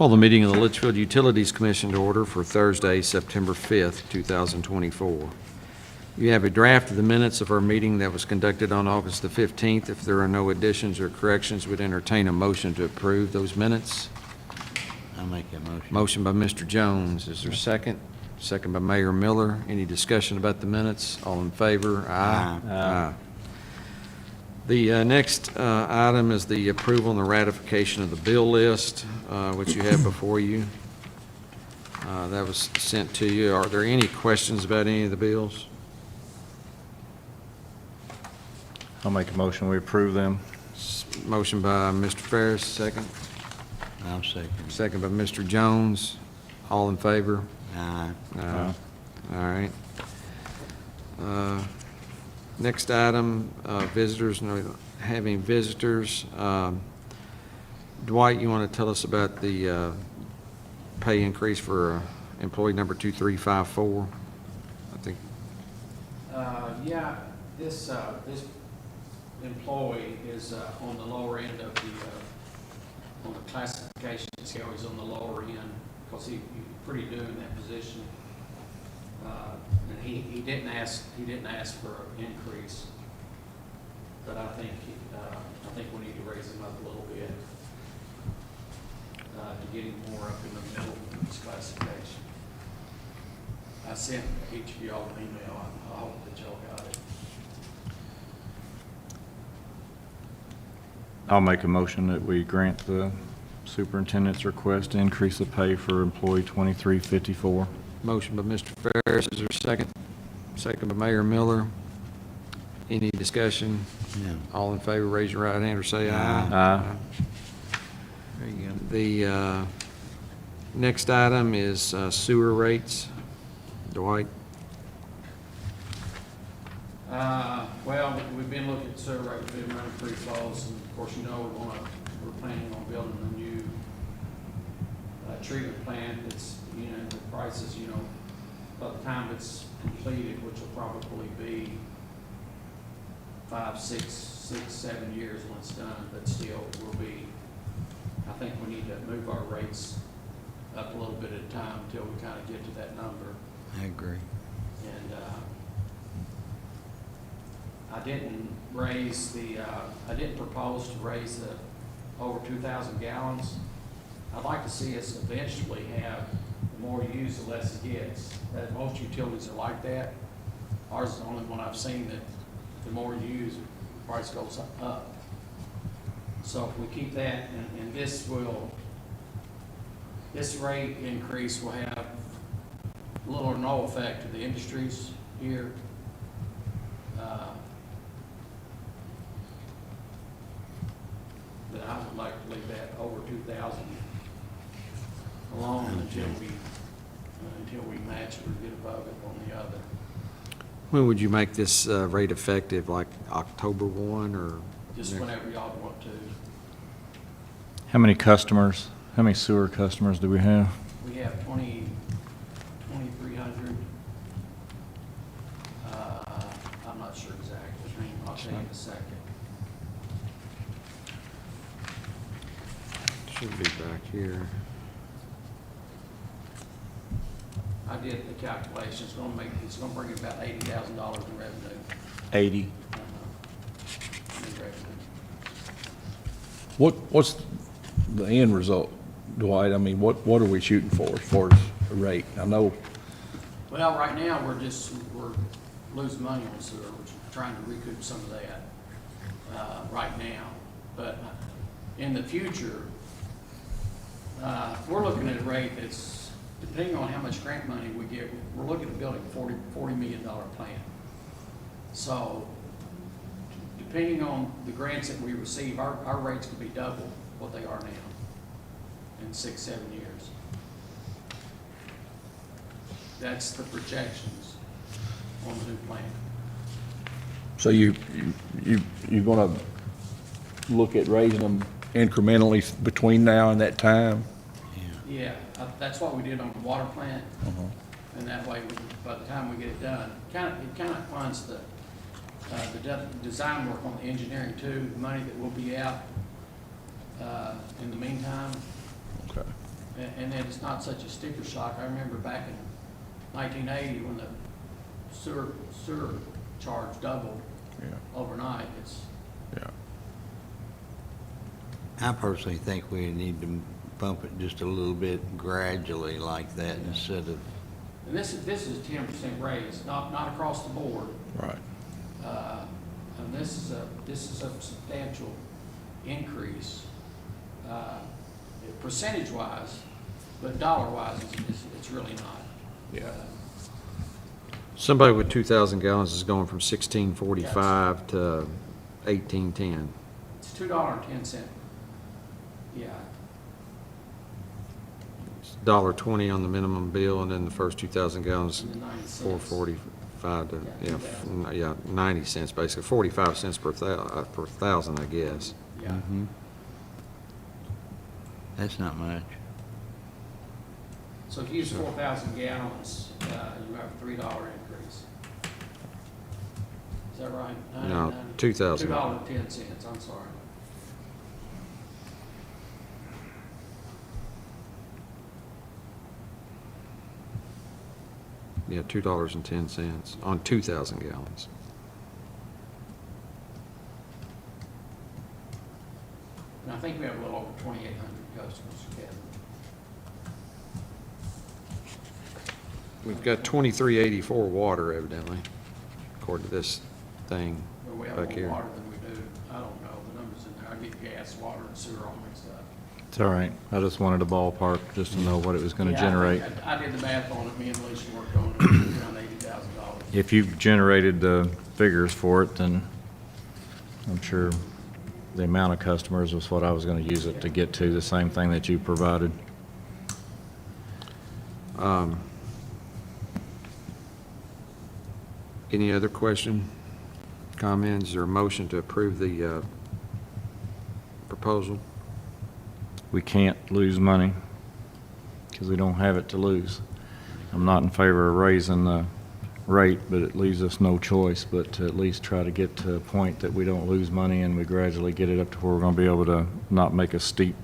Call the meeting of the Leitchfield Utilities Commission to order for Thursday, September 5th, 2024. You have a draft of the minutes of our meeting that was conducted on August the 15th. If there are no additions or corrections, we'd entertain a motion to approve those minutes. I'll make a motion. Motion by Mr. Jones. Is there a second? Second by Mayor Miller. Any discussion about the minutes? All in favor? Aye. Aye. The next item is the approval and the ratification of the bill list, which you have before you. That was sent to you. Are there any questions about any of the bills? I'll make a motion, we approve them. Motion by Mr. Ferris, second. I'll second. Second by Mr. Jones. All in favor? Aye. All right. Next item, visitors, no, having visitors. Dwight, you want to tell us about the pay increase for employee number 2354? I think. Yeah, this employee is on the lower end of on the classification scale. He's on the lower end because he's pretty new in that position. And he didn't ask for an increase, but I think we need to raise him up a little bit to get him more up in the middle of his classification. I sent each of y'all an email. I hope that y'all got it. I'll make a motion that we grant the superintendent's request to increase the pay for employee 2354. Motion by Mr. Ferris. Is there a second? Second by Mayor Miller. Any discussion? No. All in favor, raise your right hand or say aye. Aye. There you go. The next item is sewer rates. Dwight? Well, we've been looking at sewer rate, we've been running pretty close, and of course, we're planning on building a new treatment plant. It's, the prices, by the time it's completed, which will probably be 5, 6, 7 years when it's done, but still will be, I think we need to move our rates up a little bit at a time until we kind of get to that number. I agree. And I didn't propose to raise the over 2,000 gallons. I'd like to see us eventually have the more you use, the less it gets. That most utilities are like that. Ours is the only one I've seen that the more you use, the price goes up. So if we keep that, and this rate increase will have little or no effect to the industries here. But I would like to leave that over 2,000 alone until we match it or get above it on the other. When would you make this rate effective, like October 1 or? Just whenever y'all want to. How many sewer customers do we have? We have 2,300. I'm not sure exactly. I'll tell you in a second. Should be back here. I did the calculation. It's going to bring about $80,000 in revenue. 80. In revenue. What's the end result, Dwight? I mean, what are we shooting for as far as a rate? I know. Well, right now we're losing money on sewer. We're trying to recoup some of that right now. But in the future, we're looking at a rate that's, depending on how much grant money we get, we're looking at building a $40 million plant. So depending on the grants that we receive, our rates could be double what they are now in 6, 7 years. That's the projections on the new plant. So you're going to look at raising them incrementally between now and that time? Yeah, that's what we did on the water plant, and that way, by the time we get it done, it kind of funds the design work on the engineering too, the money that will be out in the meantime. Okay. And then it's not such a sticker shock. I remember back in 1980 when the sewer charge doubled Yeah, overnight. It's, yeah. I personally think we need to bump it just a little bit gradually like that instead of, and this is a 10% raise, not across the board. Right. And this is a substantial increase, percentage-wise, but dollar-wise, it's really not. Yeah. Somebody with 2,000 gallons is going from 16.45 to 18.10. It's $2.10. Yeah, It's $1.20 on the minimum bill, and then the first 2,000 gallons, and the 90 cents. 4.45 to, Yeah, yeah, 90 cents, basically, 45 cents per thousand, I guess. Yeah. that's not much. So if you use 4,000 gallons, you have a $3 increase. Is that right? No, 2,000. $2.10, I'm sorry. Yeah, $2.10 on 2,000 gallons. And I think we have a little over 2,800 customers, Kevin. We've got 2384 water evidently, according to this thing But we have back more here. water than we do. I don't know the numbers in there. I get gas, water, and sewer all mixed up. It's all right. I just wanted a ballpark just to know what it was going to Yeah, generate. I did the math on it. Me and Alicia worked on it. It was around $80,000. If you've generated the figures for it, then I'm sure the amount of customers was what I was going to use it to get to, the same thing that you provided. Any other question, comments, or motion to approve the proposal? We can't lose money because we don't have it to lose. I'm not in favor of raising the rate, but it leaves us no choice but to at least try to get to a point that we don't lose money and we gradually get it up to where we're going to be able to not make a steep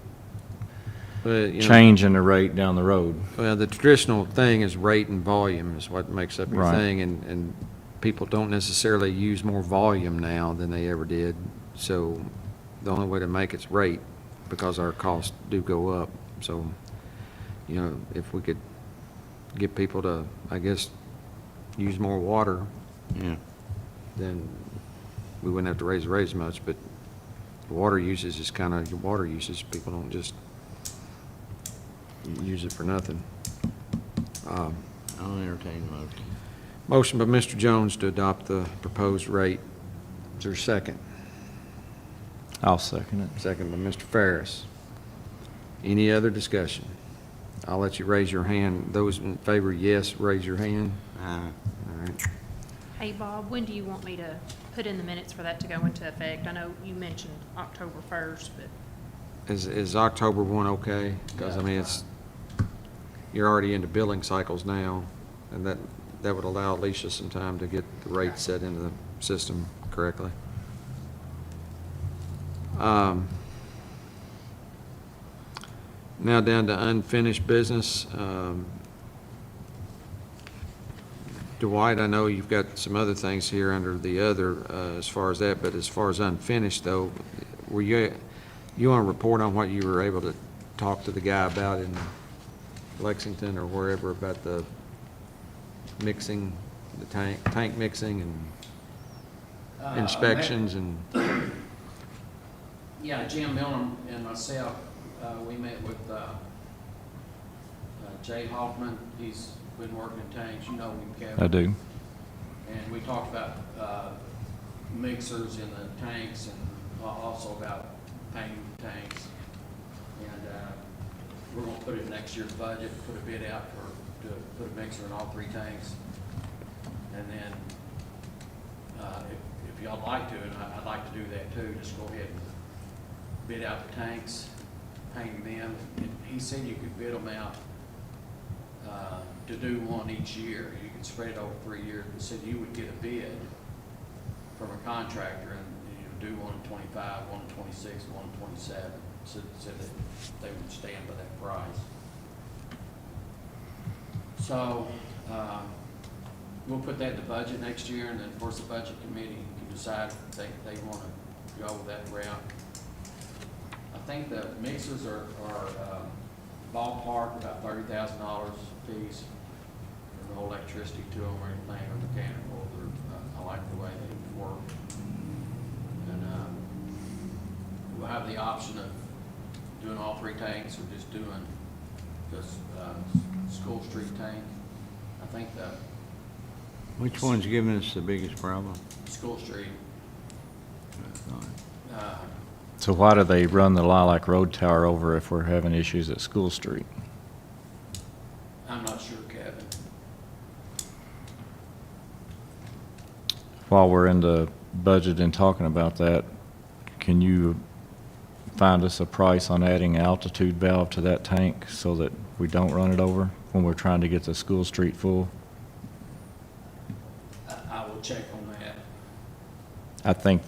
Well, you know, change in the rate down the road. Well, the traditional thing is rate and volume is what makes up your Right. thing, and people don't necessarily use more volume now than they ever did. So the only way to make it's rate, because our costs do go up. So, you know, if we could get people to, I guess, use more water, Yeah. then we wouldn't have to raise the rates much, but the water usage is kind of your water usage. People don't just use it for nothing. I'll entertain the motion. Motion by Mr. Jones to adopt the proposed rate. Is there a second? I'll second it. Second by Mr. Ferris. Any other discussion? I'll let you raise your hand. Those in favor, yes, raise your hand. All right. Hey, Bob, when do you want me to put in the minutes for that to go into effect? I know you mentioned October 1st, but Is October 1 okay? Because, I mean, you're already into billing cycles now, and that would allow Alicia some time to get the rate set into the system correctly. Now down to unfinished business. Dwight, I know you've got some other things here under the other as far as that, but as far as unfinished though, were you want to report on what you were able to talk to the guy about in Lexington or wherever about the mixing, the tank mixing and inspections and? Yeah, Jim Milner and myself, we met with Jay Hoffman. He's been working in tanks, you know him, Kevin. I do. And we talked about mixers in the tanks and also about painting the tanks. And we're gonna put it in next year's budget, put a bid out to put a mixer in all 3 tanks. And then if y'all like to, and I'd like to do that too, just go ahead and bid out the tanks, paint them. And he said you could bid them out to do one each year. You could spread it over 3 years, but said you would get a bid from a contractor and do one in 25, one in 26, one in 27. Said that they would stand by that price. So, we'll put that in the budget next year, and then, of course, the budget committee can decide if they want to go that route. I think the mixers are ballpark about $30,000 a piece. There's no electricity to them or anything, or mechanical. I like the way they work. And we'll have the option of doing all three tanks or just doing just School Street tank. I think the Which one's giving us the biggest problem? School Street, So why do they run the Lilac Road Tower over if we're having issues at School Street? I'm not sure, Kevin. While we're in the budget and talking about that, can you find us a price on adding an altitude valve to that tank so that we don't run it over when we're trying to get the School Street full? I will check on that. I think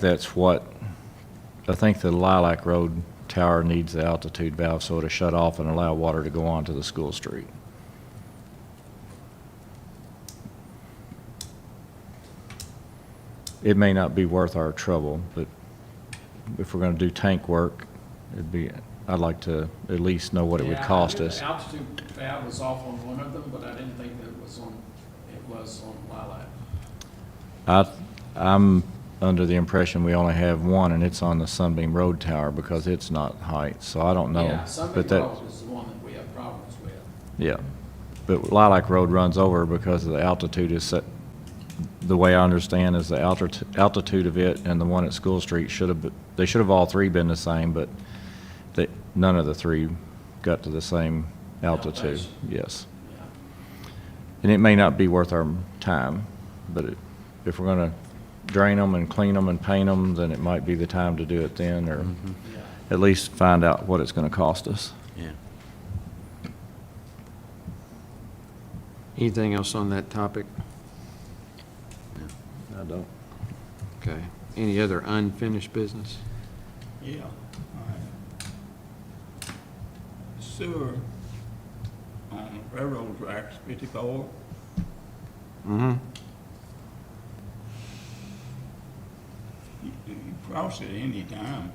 that's what, I think the Lilac Road Tower needs the altitude valve so it'll shut off and allow water to go on to the School Street. It may not be worth our trouble, but if we're gonna do tank work, I'd like to at least know what it would Yeah, cost I knew us. the altitude valve was off on one of them, but I didn't think that it was on Lilac. I'm under the impression we only have one, and it's on the Sunbeam Road Tower because it's not height, so I don't know. Yeah, Sunbeam But that, Road is the one that we have problems with. yeah, but Lilac Road runs over because the altitude is set, the way I understand is the altitude of it and the one at School Street they should have all three been the same, but none of the three got to the same altitude, Elevation. yes. Yeah. And it may not be worth our time, but if we're gonna drain them and clean them and paint them, then it might be the time to do it then, or Yeah. at least find out what it's gonna cost us. Yeah. Anything else on that topic? I don't. Okay. Any other unfinished business? Yeah. Sewer on railroad tracks, 54. Mm-hmm. You cross it any time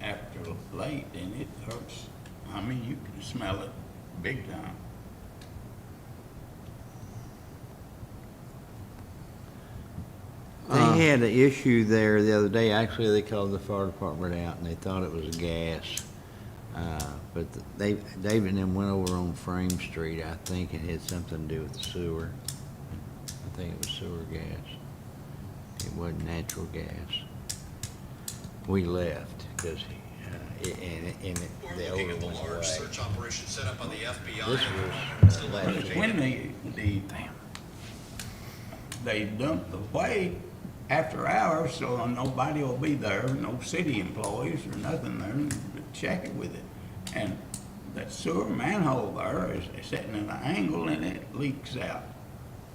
after late and it hurts. I mean, you can smell it big time. They had an issue there the other day. Actually, they called the fire department out and they thought it was gas. But David and them went over on Frame Street. I think it had something to do with the sewer. I think it was sewer gas. It wasn't natural gas. We left because the We're looking odor at the went large away. search operation set up by the FBI. This was last week. When they dump the way after hours, so nobody will be there, no city employees or nothing there to check it with it. And that sewer manhole there is sitting at an angle and it leaks out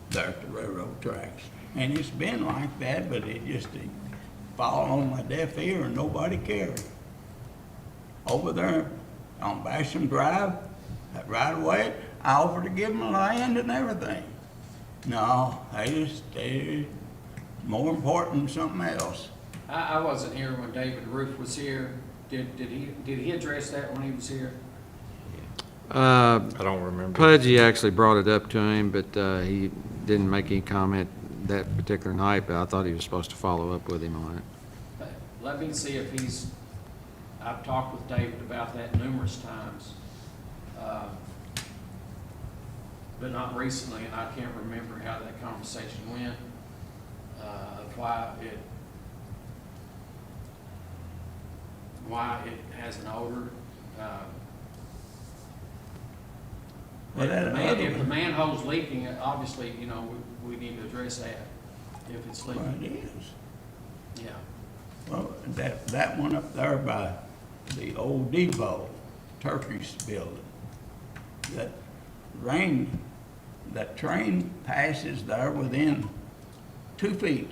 there at the railroad tracks. And it's been like that, but it just fall on my deaf ear and nobody cares. Over there on Basham Drive, that right away, I offered to give them land and everything. No, they're more important than something else. I wasn't here when David Roof was here. Did he address that when he was here? I don't remember. Pudgy actually brought it up to him, but he didn't make any comment that particular night, but I thought he was supposed to follow up with him on it. Let me see if I've talked with David about that numerous times, but not recently, and I can't remember how that conversation went, of why it has an odor. If the manhole's leaking, obviously, we need to address that, if it's Well, leaking. it is. Yeah. Well, that one up there by the old depot, Turkey's building, that train passes there within 2 feet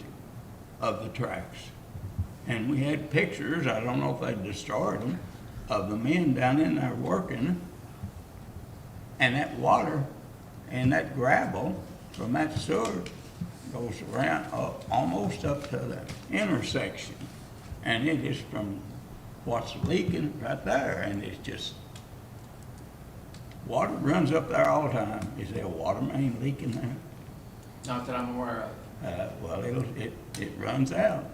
of the tracks. And we had pictures, I don't know if they destroyed them, of the men down in there working. And that water And that gravel from that sewer goes around, almost up to the intersection. And it is from what's leaking right there, and it's just, water runs up there all the time. Is there a water main leaking there? Not that I'm aware of. Well, it runs out.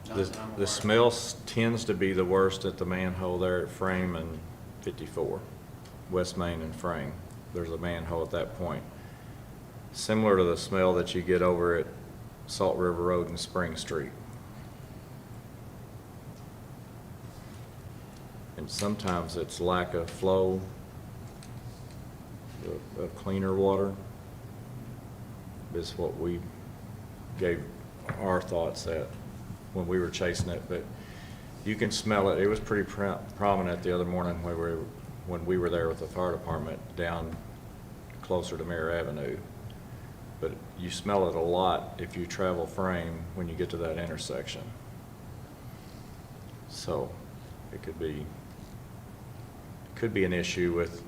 Not The, that I'm aware the of. smell tends to be the worst at the manhole there at Frame and 54, West Main and Frame. There's a manhole at that point. Similar to the smell that you get over at Salt River Road and Spring Street. And sometimes it's lack of flow of cleaner water is what we gave our thoughts at when we were chasing it, but you can smell it. It was pretty prominent the other morning when we were there with the fire department down closer to Mayor Avenue. But you smell it a lot if you travel Frame when you get to that intersection. So it could be an issue with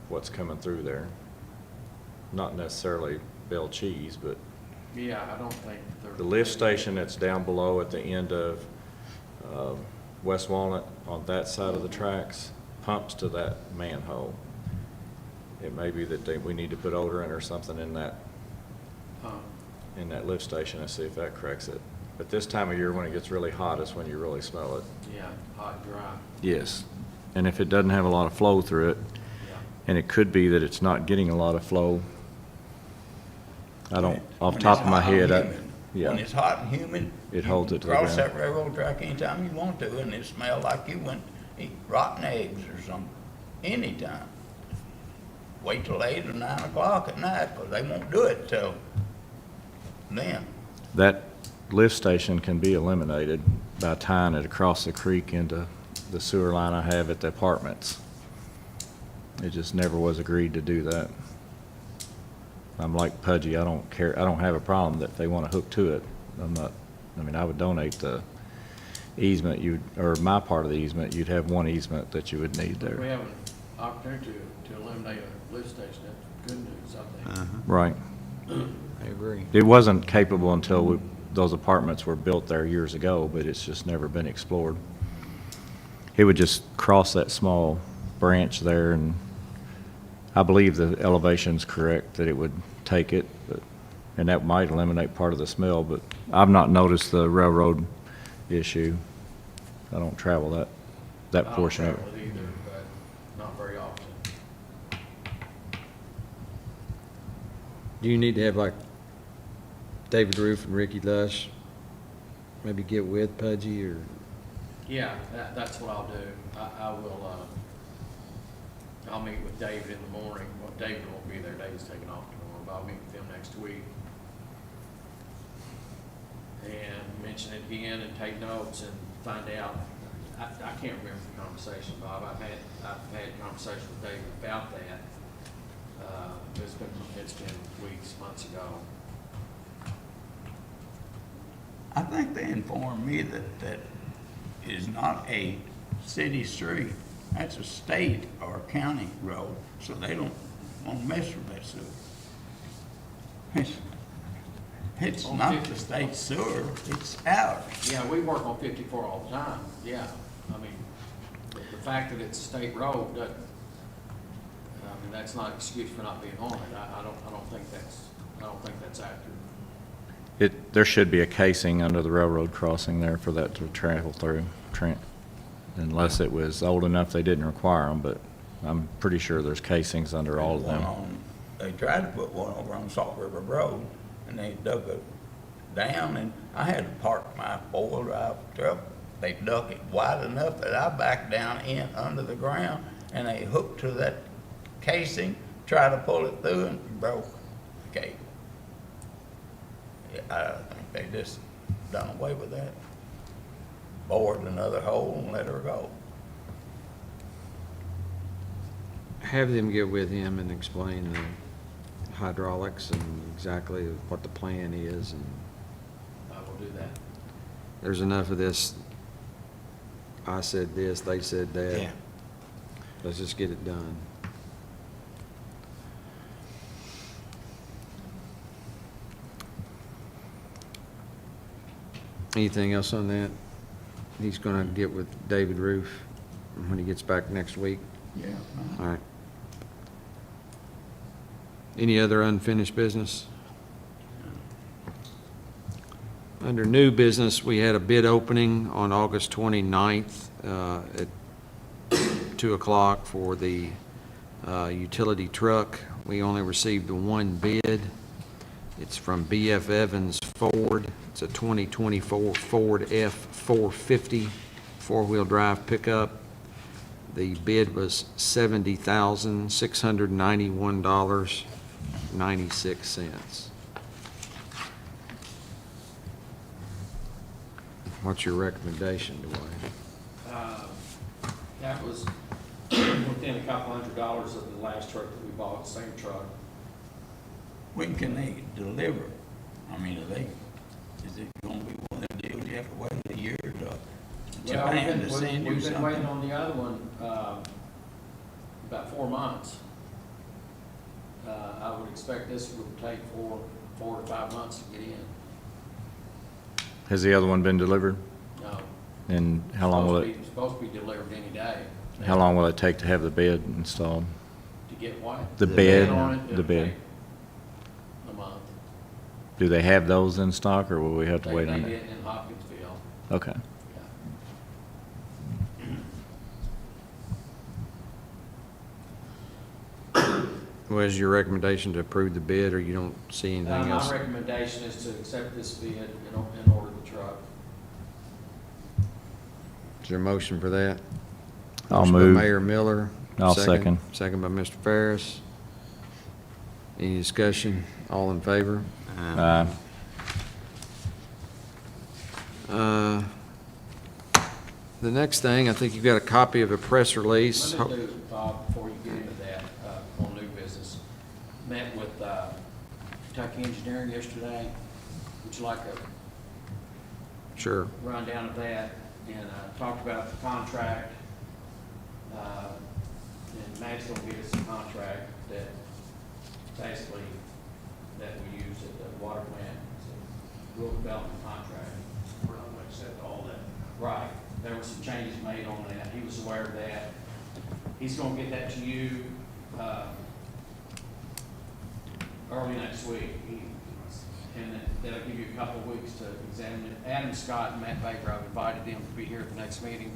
what's coming through there. Not necessarily Bell Cheese, but Yeah, I don't think they're. the lift station that's down below at the end of West Walnut on that side of the tracks pumps to that manhole. It may be that we need to put odorant or something in that lift station and see if that corrects it. But this time of year when it gets really hot is when you really smell it. Yeah, hot and dry. Yes. And if it doesn't have a lot of flow through it, Yeah. and it could be that it's not getting a lot of flow. I don't, off the When top it's of my hot and head, humid. yeah. When it's hot and humid. It holds it to the Cross ground. that railroad track anytime you want to, and it smell like you went eat rotten eggs or something, anytime. Wait till 8 or 9 o'clock at night, 'cause they won't do it till then. That lift station can be eliminated by tying it across the creek into the sewer line I have at the apartments. It just never was agreed to do that. I'm like Pudgy, I don't care, I don't have a problem that they want to hook to it. I would donate the easement, or my part of the easement, you'd have one easement that you would need If we there. have an opportunity to eliminate a lift station, that's good news, I think. Right. I agree. It wasn't capable until those apartments were built there years ago, but it's just never been explored. It would just cross that small branch there, and I believe the elevation's correct, that it would take it, and that might eliminate part of the smell, but I've not noticed the railroad issue. I don't travel that portion of it. I don't travel it either, but not very often. Do you need to have like David Roof and Ricky Lush maybe get with Pudgy or? Yeah, that's what I'll do. I will, I'll meet with David in the morning. Well, David won't be there. David's taking off tomorrow, but I'll meet with him next week. And mention it again and take notes and find out. I can't remember the conversation, Bob. I've had conversations with David about that. It's been weeks, months ago. I think they informed me that is not a city street. That's a state or county road, so they don't want to mess with that sewer. It's On not 50 the state sewer, it's ours. Yeah, we work on 54 all the time, yeah. I mean, the fact that it's a state road doesn't, I mean, that's not an excuse for not being on it. I don't think that's accurate. There should be a casing under the railroad crossing there for that to travel through, unless it was old enough they didn't require them, but I'm pretty sure there's casings under all of them. They tried to put one over on Salt River Road, and they dug it down, and I had to park my four-wheel drive truck. They dug it wide enough that I backed down in under the ground, and they hooked to that casing, tried to pull it through, and broke the cable. I think they just done away with that. Bored another hole and let her go. Have them get with him and explain the hydraulics and exactly what the plan is, and I will do that. there's enough of this, I said this, they said that. Yeah. Let's just get it done. Anything else on that? He's gonna get with David Roof when he gets back next week. Yeah. All right. Any other unfinished business? Under new business, we had a bid opening on August 29th at 2 o'clock for the utility truck. We only received the one bid. It's from B.F. Evans Ford. It's a 2024 Ford F-450 four-wheel drive pickup. The bid was $70,691.96. What's your recommendation, Dwayne? That was within a couple $100s of the last truck that we bought, same truck. When can they deliver? I mean, is it gonna be one of them deals you have to wait a year to Japan to send you We've been waiting something? on the other one, about 4 months. I would expect this would take 4 to 5 months to get in. Has the other one been delivered? No. And how long will It's supposed to be delivered any day. how long will it take to have the bed installed? To get what? The The bed, bed on it, the it'll bed. take a month. Do they have those in stock, or will we have to They wait on did that? in Hopkinsville. Okay. Was your recommendation to approve the bid, or you don't see anything else? My recommendation is to accept this bid and order the truck. Is there a motion for that? I'll Motion by move. Mayor Miller. I'll second. Second by Mr. Ferris. Any discussion? All in favor? Aye. The next thing, I think you've got a copy of a press release. Let me do, Bob, before you get into that, on new business. Met with Kentucky Engineering yesterday. Would you like a Sure. rundown of that? And talked about the contract. And Matt's gonna get us a contract that basically, that we use at the water plant. It's a rural development contract. We're not gonna accept all that. Right. There were some changes made on that. He was aware of that. He's gonna get that to you, early next week. And then that'll give you a couple of weeks to examine it. Adam Scott and Matt Baker, I've invited them to be here at the next meeting,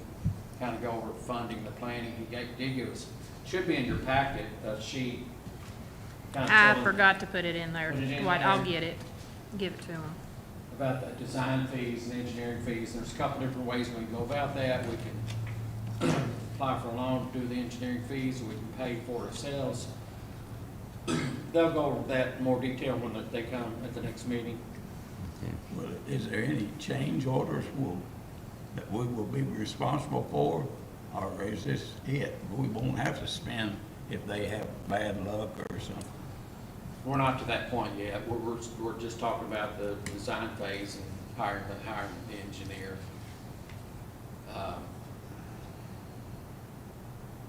kind of go over funding, the planning. He did give us, should be in your packet, a sheet. kind of I telling- forgot to put it in there. Put it in Dwight, I'll there. get it. Give it to him. About the design fees and engineering fees. There's a couple different ways we can go about that. We can apply for a loan to do the engineering fees, or we can pay for it ourselves. They'll go over that in more detail when they come at the next meeting. Well, is there any change orders that we will be responsible for? Or is this it? We won't have to spend if they have bad luck or something. We're not to that point yet. We're just talking about the design phase and hiring the engineer.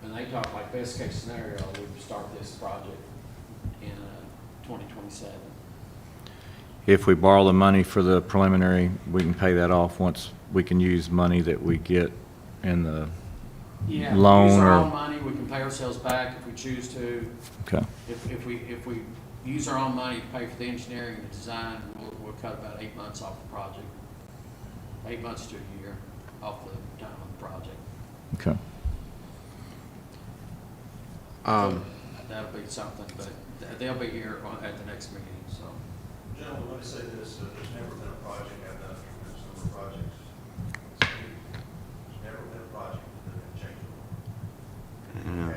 And they talk like best case scenario, we'd start this project in 2027. If we borrow the money for the preliminary, we can pay that off once we can use money that we get in the Yeah, loan we use our or- own money, we can pay ourselves back if we choose to. Okay. If we use our own money to pay for the engineering and the design, we'll cut about 8 months off the project. 8 months to a year off the time of the project. Okay. That'll be something, but they'll be here at the next meeting, so. Gentlemen, let me say this, there's never been a project, I've done a tremendous number of projects. There's never been a project that didn't change I know.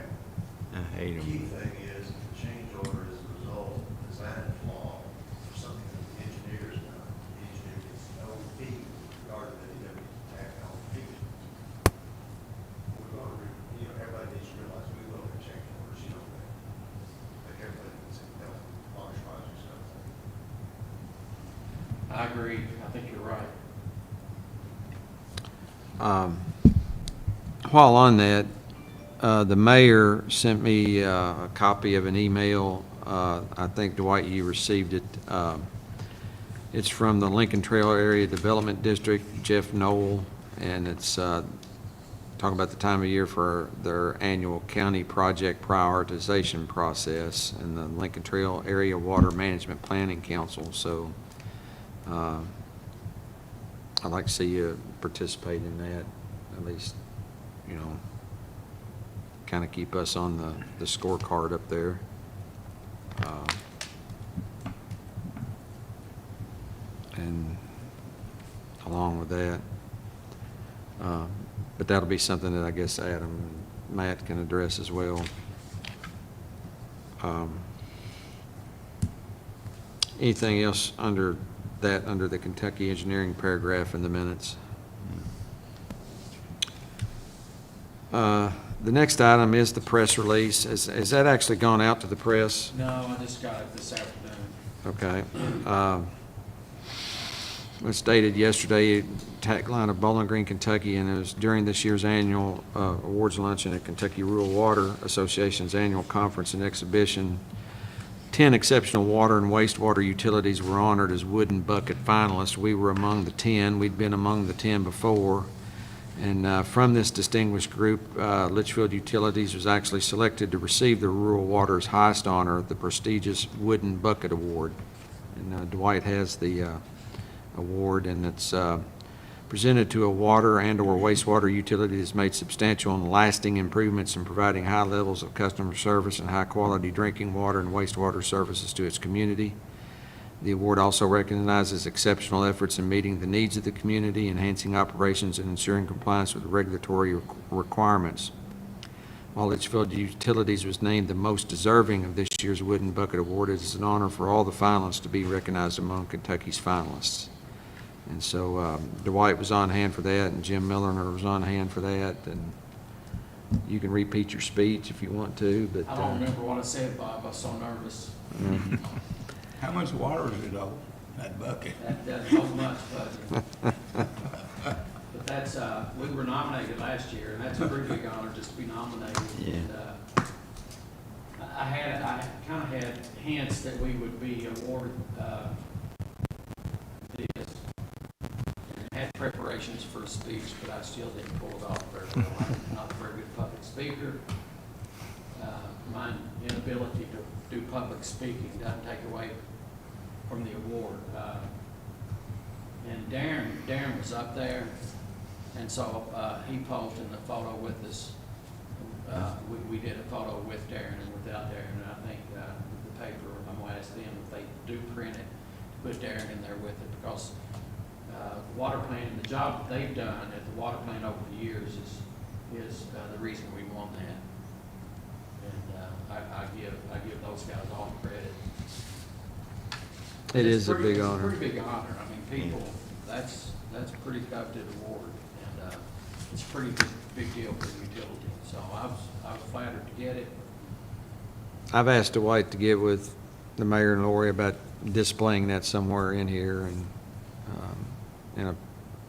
I hate The key them. thing is, the change order is a result of design flaw or something that the engineer has done. The engineer gets no fee regarding that he never tacked on fee. We're gonna, everybody needs to realize we will have change orders, you know that. Like everybody needs to help large projects, stuff. I agree, I think you're right. While on that, the mayor sent me a copy of an email. I think, Dwight, you received it. It's from the Lincoln Trail Area Development District, Jeff Knoll, and it's talking about the time of year for their annual county project prioritization process and the Lincoln Trail Area Water Management Planning Council. So I'd like to see you participate in that, at least, you know, kind of keep us on the scorecard up there. And along with that, but that'll be something that I guess Adam and Matt can address as well. Anything else under that, under the Kentucky engineering paragraph in the minutes? The next item is the press release. Has that actually gone out to the press? No, I just got it this afternoon. Okay. It was stated yesterday, tagline of Bowling Green, Kentucky, and it was during this year's annual awards luncheon at Kentucky Rural Water Association's annual conference and exhibition. 10 exceptional water and wastewater utilities were honored as Wooden Bucket finalists. We were among the 10. We'd been among the 10 before. And from this distinguished group, Leitchfield Utilities was actually selected to receive the Rural Water's highest honor, the prestigious Wooden Bucket Award. And Dwight has the award, and it's presented to a water and/or wastewater utility that's made substantial and lasting improvements in providing high levels of customer service and high-quality drinking water and wastewater services to its community. The award also recognizes exceptional efforts in meeting the needs of the community, enhancing operations, and ensuring compliance with regulatory requirements. While Leitchfield Utilities was named the most deserving of this year's Wooden Bucket Award, it is an honor for all the finalists to be recognized among Kentucky's finalists. And so Dwight was on hand for that, and Jim Milliner was on hand for that. And you can repeat your speech if you want to, but I don't remember what I said, Bob. I was so nervous. How much water is it over that bucket? That doesn't hold much, but that's, we were nominated last year, and that's a pretty big honor just to be nominated. Yeah. And, I kind of had hints that we would be awarded this, and had preparations for a speech, but I still didn't pull it off very well. I'm not a very good public speaker. My inability to do public speaking doesn't take away from the award. And Darren was up there, and so he posed in the photo with us. We did a photo with Darren and without Darren, and I think the paper, I'm going to ask them if they do print it, to put Darren in there with it, because the water plant and the job that they've done at the water plant over the years is the reason we won that. And I give those guys all the credit. it It's is a pretty- big honor. It's a pretty big honor. I mean, people, that's a pretty coveted award, and it's a pretty big deal for the utility. So I was flattered to get it. I've asked Dwight to get with the mayor and Lori about displaying that somewhere in here and in a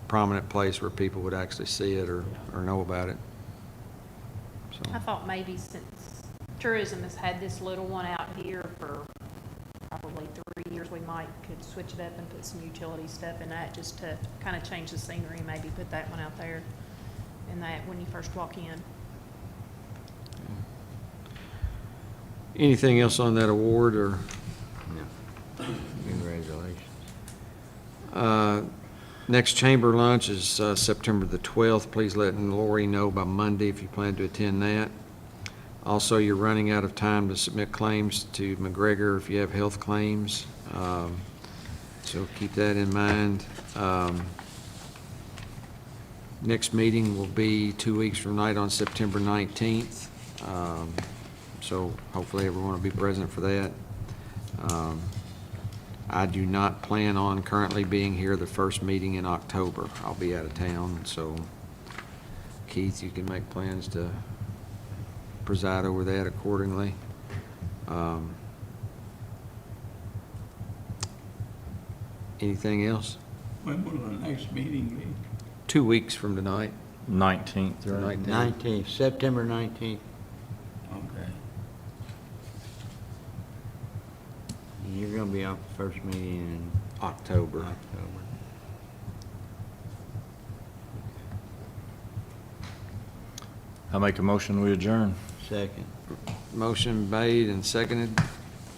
prominent place where people would actually see it or know about it. So I thought maybe since tourism has had this little one out here for probably 3 years, we could switch it up and put some utility stuff in that, just to kind of change the scenery, maybe put that one out there in that when you first walk in. anything else on that award, or? No. Congratulations. Next chamber lunch is September the 12th. Please let Lori know by Monday if you plan to attend that. Also, you're running out of time to submit claims to McGregor if you have health claims. So keep that in mind. Next meeting will be 2 weeks from tonight on September 19th. So hopefully everyone will be present for that. I do not plan on currently being here the first meeting in October. I'll be out of town, so Keith, you can make plans to preside over that accordingly. Anything else? When will the next meeting be? 2 weeks from tonight. 19th, right? 19th, September 19th. Okay. And you're gonna be off the first meeting in October. October. I make a motion, we adjourn. Second. Motion made and seconded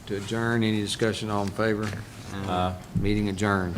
to adjourn. Any discussion, all in favor? Meeting adjourned.